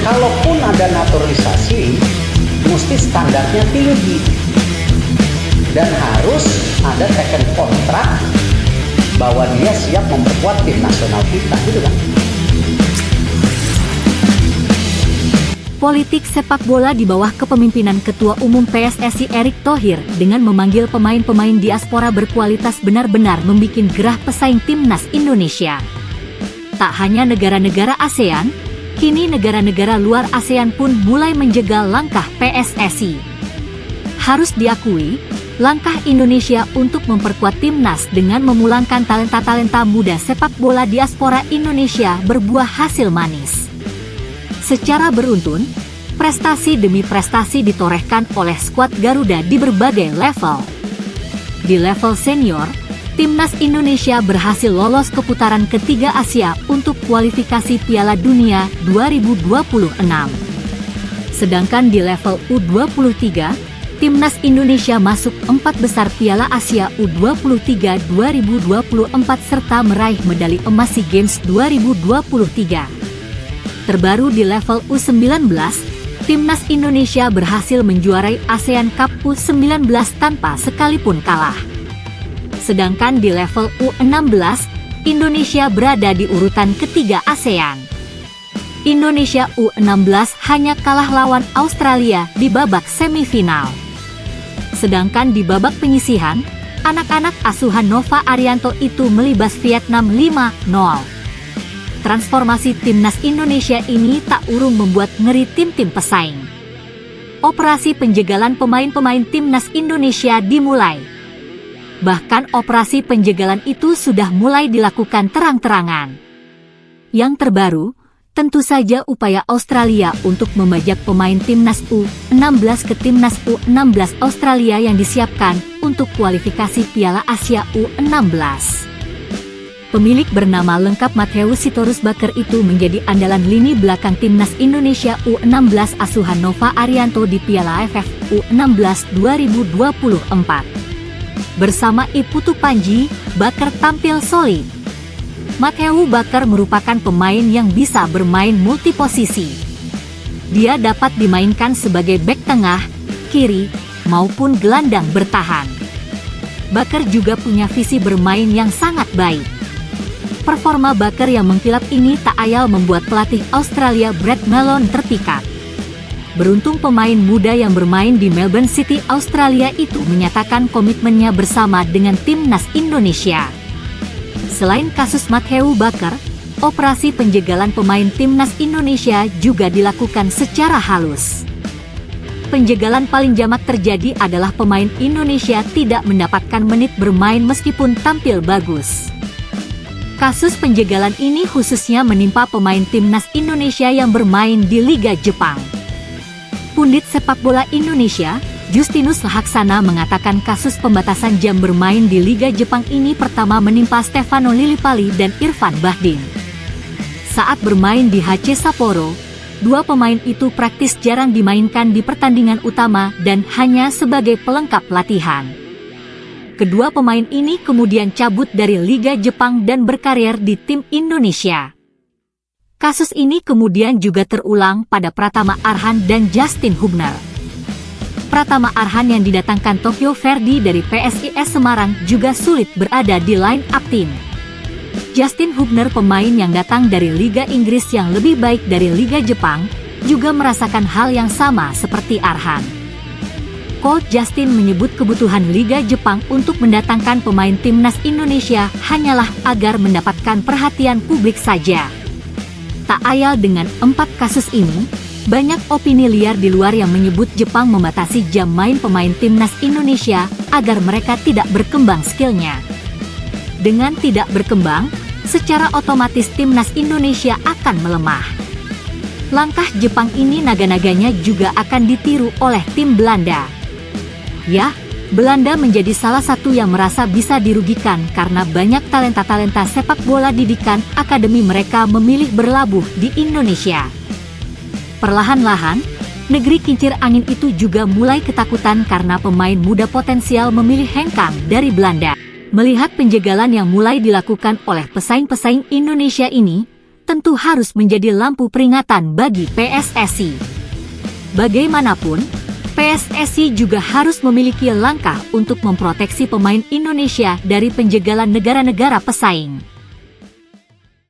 kalaupun ada naturalisasi, mesti standarnya tinggi dan harus ada taken kontrak bahwa dia siap memperkuat tim nasional kita, gitu kan? Politik sepak bola di bawah kepemimpinan Ketua Umum PSSI Erick Thohir dengan memanggil pemain-pemain diaspora berkualitas benar-benar membuat gerah pesaing timnas Indonesia. Tak hanya negara-negara ASEAN, kini negara-negara luar ASEAN pun mulai menjegal langkah PSSI. Harus diakui, langkah Indonesia untuk memperkuat timnas dengan memulangkan talenta-talenta muda sepak bola diaspora Indonesia berbuah hasil manis. Secara beruntun, prestasi demi prestasi ditorehkan oleh skuad Garuda di berbagai level. Di level senior, timnas Indonesia berhasil lolos ke putaran ketiga Asia untuk kualifikasi Piala Dunia 2026. Sedangkan di level U23, timnas Indonesia masuk 4 besar Piala Asia U23 2024 serta meraih medali emas SEA Games 2023. Terbaru di level U19, timnas Indonesia berhasil menjuarai ASEAN Cup U19 tanpa sekalipun kalah. Sedangkan di level U16, Indonesia berada di urutan ketiga ASEAN. Indonesia U16 hanya kalah lawan Australia di babak semifinal. Sedangkan di babak penyisihan, anak-anak asuhan Nova Arianto itu melibas Vietnam 5-0. Transformasi timnas Indonesia ini tak urung membuat ngeri tim-tim pesaing. Operasi penjegalan pemain-pemain timnas Indonesia dimulai. Bahkan operasi penjegalan itu sudah mulai dilakukan terang-terangan. Yang terbaru, tentu saja upaya Australia untuk membajak pemain timnas U16 ke timnas U16 Australia yang disiapkan untuk kualifikasi Piala Asia U16. Pemilik bernama lengkap Matthew Sitorus Baker itu menjadi andalan lini belakang timnas Indonesia U16 asuhan Nova Arianto di Piala AFF U16 2024. Bersama Iputu Panji, Baker tampil solid. Matthew Baker merupakan pemain yang bisa bermain multiposisi. Dia dapat dimainkan sebagai bek tengah, kiri, maupun gelandang bertahan. Baker juga punya visi bermain yang sangat baik. Performa Baker yang mengkilap ini tak ayal membuat pelatih Australia Brad Malone terpikat. Beruntung pemain muda yang bermain di Melbourne City, Australia itu menyatakan komitmennya bersama dengan timnas Indonesia. Selain kasus Matthew Baker, operasi penjegalan pemain timnas Indonesia juga dilakukan secara halus. Penjegalan paling jamak terjadi adalah pemain Indonesia tidak mendapatkan menit bermain meskipun tampil bagus. Kasus penjegalan ini khususnya menimpa pemain timnas Indonesia yang bermain di Liga Jepang. Pundit sepak bola Indonesia, Justinus Lahaksana mengatakan kasus pembatasan jam bermain di Liga Jepang ini pertama menimpa Stefano Lillipali dan Irfan Bahdim. Saat bermain di HC Sapporo, dua pemain itu praktis jarang dimainkan di pertandingan utama dan hanya sebagai pelengkap latihan. Kedua pemain ini kemudian cabut dari Liga Jepang dan berkarir di tim Indonesia. Kasus ini kemudian juga terulang pada Pratama Arhan dan Justin Hubner. Pratama Arhan yang didatangkan Tokyo Verdy dari PSIS Semarang juga sulit berada di line up tim. Justin Hubner, pemain yang datang dari Liga Inggris yang lebih baik dari Liga Jepang, juga merasakan hal yang sama seperti Arhan. Coach Justin menyebut kebutuhan Liga Jepang untuk mendatangkan pemain timnas Indonesia hanyalah agar mendapatkan perhatian publik saja. Tak ayal dengan 4 kasus ini, banyak opini liar di luar yang menyebut Jepang membatasi jam main pemain timnas Indonesia agar mereka tidak berkembang skillnya. Dengan tidak berkembang, secara otomatis timnas Indonesia akan melemah. Langkah Jepang ini naga-naganya juga akan ditiru oleh tim Belanda. Ya, Belanda menjadi salah satu yang merasa bisa dirugikan karena banyak talenta-talenta sepak bola didikan akademi mereka memilih berlabuh di Indonesia. Perlahan-lahan, negeri kincir angin itu juga mulai ketakutan karena pemain muda potensial memilih hengkang dari Belanda. Melihat penjegalan yang mulai dilakukan oleh pesaing-pesaing Indonesia ini, tentu harus menjadi lampu peringatan bagi PSSI. Bagaimanapun, PSSI juga harus memiliki langkah untuk memproteksi pemain Indonesia dari penjagalan negara-negara pesaing.